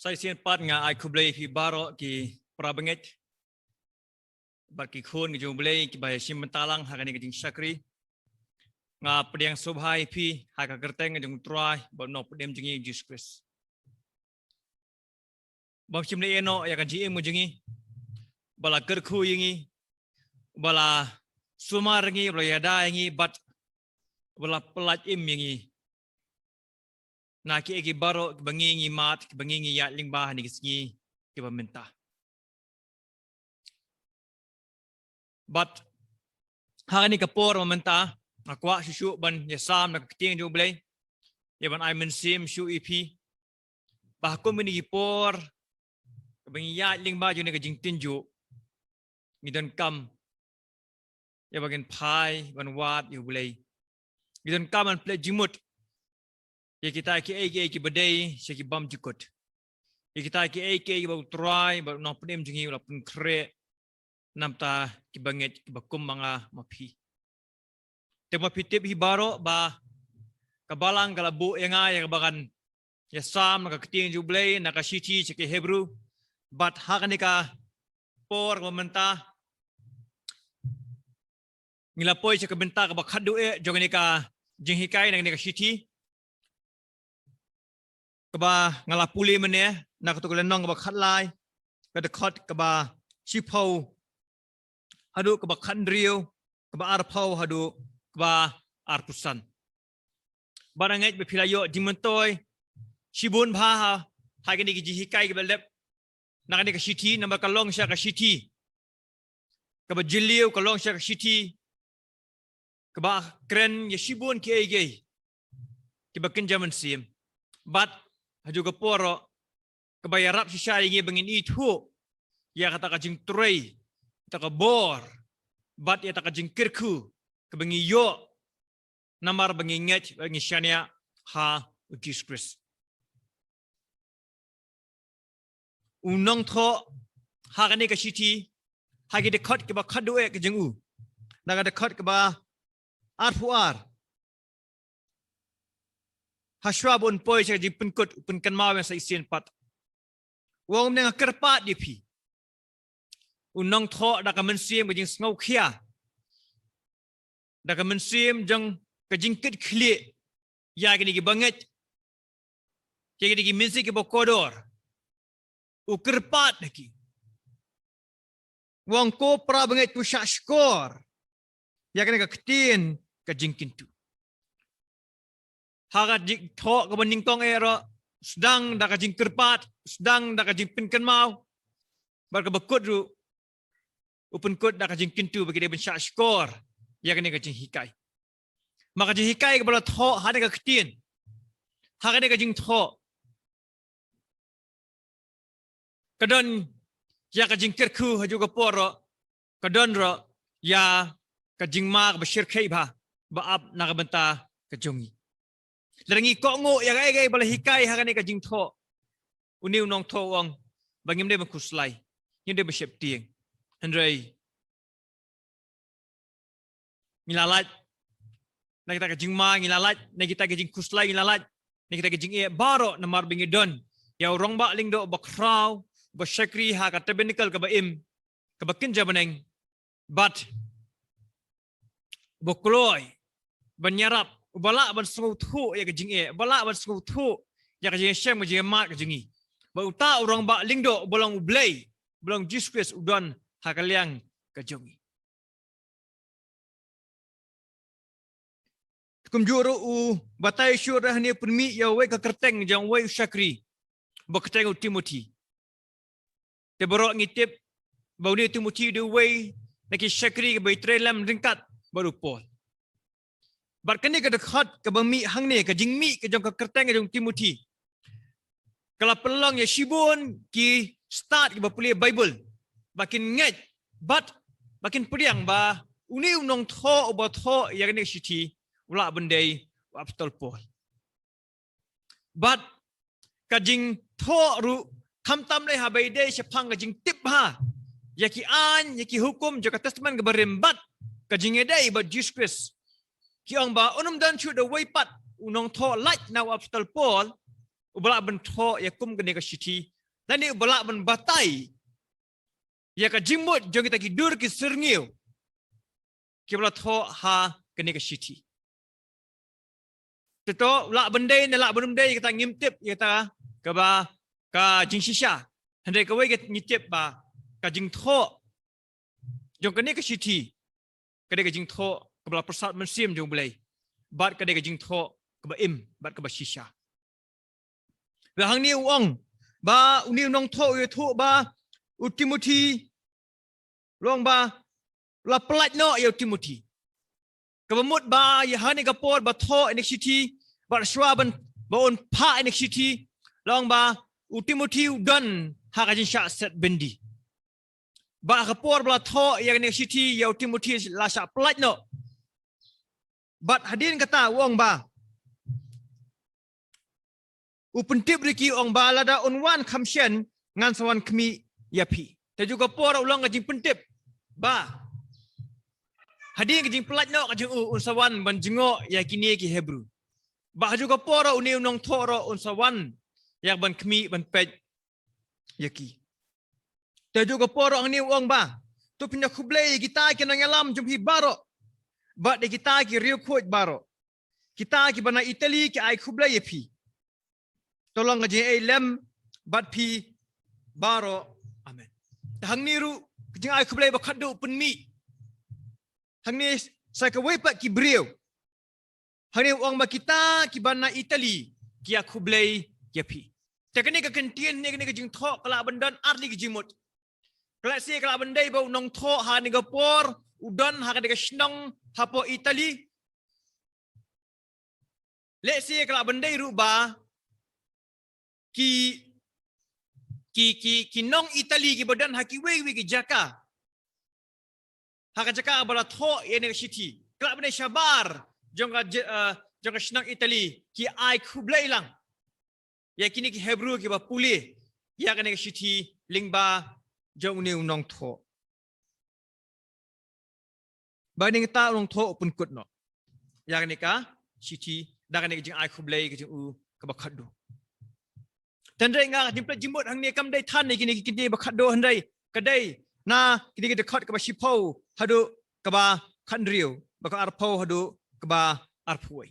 Saya sian pat nga ai kublai ki baro ki prabanget bat ki khon ki jong blai ki bai sim mentalang hakani ki jing sakri nga pediang subhai pi haka kerteng jong trai ba no pedem jingi Jesus Christ bam sim le eno ya ka ji emu jingi bala kerkhu yingi bala sumar ngi bala yada ngi bat bala pelat im yingi na ki baro bangi ngi mat bangi ngi ya lingba ni ki ki minta but hari ni kapor minta akwa shu ban yasam nak ting jo blai ya ban I mensim shu ep bah ko mini por bangi ya lingba jo ni ka jing tinju ni dan kam ya bagen pai ban wat yu blai ni dan kam an ple jimut ya kita ki badai seki bam jikut ya kita ki ba try ba no pnem jingi la pun kre namta ki banget ki bakum mga mapi te mapi tip hi baro ba kabalang kalabu nga ya bagan ya sam na kating jublay na ka shiti seki hebrew but hakanika por momenta ngilapoy sa kabenta ka bakhadu joganika jinghikai na ni ka shiti kaba ngalapuli mene na katukulan nong kaba khatlai kada khot kaba chipau hadu kaba khandriu kaba arpau hadu kaba arpusan barangai be philayo dimentoy shibun bha ha hagini ki jihikai kaba lep nakani ka shiti number kalong sya ka shiti kaba jiliu kalong sya ka shiti kaba kren ya shibun ki ege kiba kenjaman sim but haju ka poro kabayarap si siya ingi bangin itu ya kata kajing trei ta ka bor bat ya ta kajing kirku kabangi yo namar bangi nget bangi syania ha Jesus Christ unong tho ha kani ka shiti ha gi de khot ke ba khadu e ke jingu na ga de khot ke ba ar fuar Hashwa bon poi sa jing penkut penkan mau yang sa isian pat. Wong nang kerpat di pi. Unong tho da ka mensim ka jing ngau khia. Da ka mensim jang ka jing kit khli ya ki gi banget. Ki gi mensi ki bokodor. U kerpat lagi. Wong ko pra banget tu syak skor. Ya ki ka ketin ka jing kintu. Hagat jik thok ke bening tong ero sedang dak jing kerpat sedang dak jing pinkan mau bar ke bekut ru upun kut dak jing kintu bagi dia bensyak skor ya kene ke jing hikai maka jing hikai ke bala thok hade ke ketin hagane ke jing thok kadon ya ke jing kerku haju ke poro kadon ro ya ke jing mak besyir kai ba baap nak benta ke jongi Lerengi kok ngo ya gai bala hikai hakane ka jing tho. Uniu nong tho wang bangim de kuslai. Yin de besyep tieng. Hendrai. Ngilalat. Na kita ka jing ma ngilalat, na kita ka jing kuslai ngilalat, na kita ka jing e baro na mar bingi don. Ya rong ba ling do bakrau, ba syakri ha ka tabernacle ka ba im, ka ba kinja baneng. But bokloi banyarap bala ban sungau thu ya ke jing e bala ban sungau thu ya ke jing shem ke jing mat ke jingi ba uta orang ba lingdo bolong ublei bolong Jesus Christ udon hakaliang ke jongi kum juru u batai syurah ni permi ya we ke kerteng jang we syakri ba kerteng Timothy te borok ngitip ba ni Timothy de we nak syakri ke bai trelam ringkat baru pol Barkani ke dekat ke bami hang ni ke jingmi ke jong ke kerteng ke jong Timothy. Kalau pelong ya shibun ki start ke bapuli Bible. Bakin nget but bakin pediang ba uni unong tho oba tho ya ni shiti ula bendai apostol Paul. But ka jing tho ru tam le ha bai dei sepang ke jing tip ha. Ya ki an ya ki hukum jaka testament ke berembat ka jing edai ba Jesus Christ. Kiong ba unum dan chu the way pat unong tho like now apostol Paul ubala ban tho ya kum kene ka shiti dan ni ubala ban batai ya ka jimut jong kita ki dur ki serngiu ki bala tho ha kene ka shiti to la bendai na la bendai kita ngimtip kita ka ba ka jing shisha handai ka wei ka ngitip ba ka jing tho jong kene ka shiti kene ka jing tho ka bala persat mensim jong belai bat kene ka jing tho ka ba im bat ka ba shisha và hàng niu ông ba uniu nong tho yu thu ba u Timothy long ba la plat no yu Timothy ka ba mut ba ya hani ka por ba tho in city ba shwa ban ba on pa in city long ba u Timothy dan ha ka jin sha set bendi ba ka por ba tho ya in city yu Timothy la sha plat no bat hadin kata wong ba Upentip riki ong balada unwan kamshen ngan sawan kemi yapi. Te juga pora ulang kajing pentip ba. Hading kajing pelat no kajing unsawan ban jengo ya kini ki Hebrew. Ba juga pora uni unong toro unsawan ya ban kemi ban pej yaki. Te juga pora ang ni ong ba. Tu pindah kublai kita ki nang alam jumpi baro. Ba de kita ki riu kuat baro. Kita ki bana Italy ki ai kublai yapi. Tolong ngajin lem bat pi baro amen hang niru kajing ai kublai bakadu penmi hang ni saya ka wepat ki brio hang ni wang ba kita ki bana Italy ki kublai ya pi takani ka kentien ni ka jing tho kala bandan arli ki jimut kala si kala bandai ba nong tho ha ni gapor udan ha ka snong hapo Italy le si kala bandai ru ba ki nong Italy ki badan haki we ki jaka haka jaka bala tho ene city klab ne shabar jong shnang Italy ki ai kublai lang ya kini ki Hebrew ki ba puli ya kane city lingba jong ne nong tho ba ning ta nong tho pun kut no ya kane ka city da kane jing ai kublai ki jing u ka ba khadu Tandai nga jimpla jimut hang ni kam dai than ni kini kini bakhat do handai kadai na kini kita khat ka ba shipau hadu ka ba khandriu ba ka arpau hadu ka ba arpuai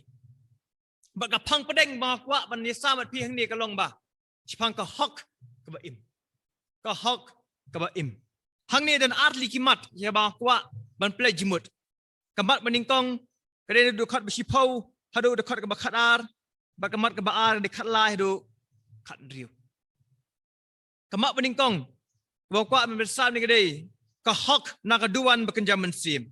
ba ka phang padeng ba kwa ban ni samat pi hang ni ka long ba chipang ka hok ka ba im ka hok ka ba im hang ni dan arli kimat ya ba kwa ban play jimut kamat baning kong kadai du khat ba shipau hadu du khat ka ba khatar ba kamat ka ba ar de khat lai hadu khat riu kamak peningkong bawa men besar ni kedai ka hak na kaduan bekenja mensim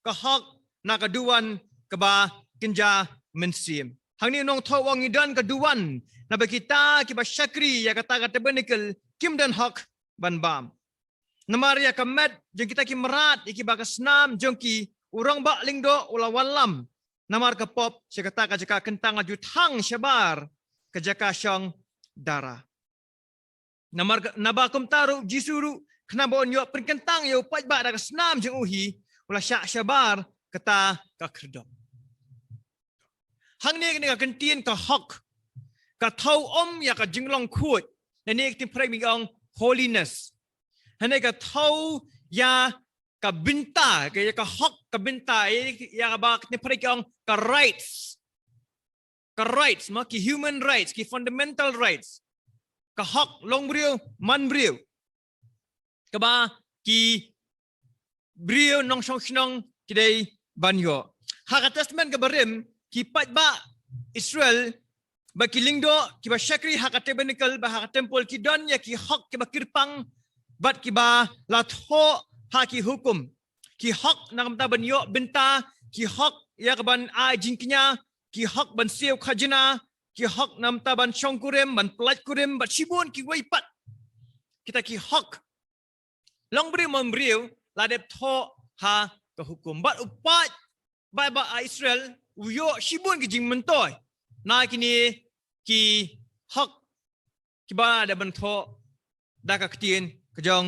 ka hak na kaduan keba kenja mensim hang ni nong tho wang idan kaduan na kita ki ba syakri ya kata kata benikel kim dan hak ban bam namar ya kamet jeng kita ki merat iki ba kasnam jeng ki urang ba lingdo ulawan lam namar ka pop sekata ka jaka kentang aju thang syabar ka jaka syang darah. Namar nabakum taru jisuru kena bon yo perkentang yo paj ba dak senam jeng uhi ulah syak syabar kata ka kerdom. Hang ni ka kentien ka hak ka thau ya ka jinglong khut. Ni tim prai mi ong holiness. Hane ka thau ya ka binta ka hak ka binta ya ba ni prai ong ka rights. Ka rights ma ki human rights ki fundamental rights ka hak long brio man brio ka ba ki brio nong song snong kidai banyo hak testament ka barim ki pat ba Israel ba ki lingdo ki ba shakri hak tabernacle ba hak temple ki don ya ki hak ki ba kirpang bat ki ba la tho ha ki hukum ki hak nang ta banyo benta ki hak ya ka ban a jingknya ki hak ban siu khajina ki hak nam ta ban shongkurem ban plat kurem bat shibun ki waipat kita ki hak long bri membriu la dep tho ha ka hukum bat upat ba Israel uyo shibun ki jing mentoy na kini ki hak ki ba da ban tho da ka ktien ka jong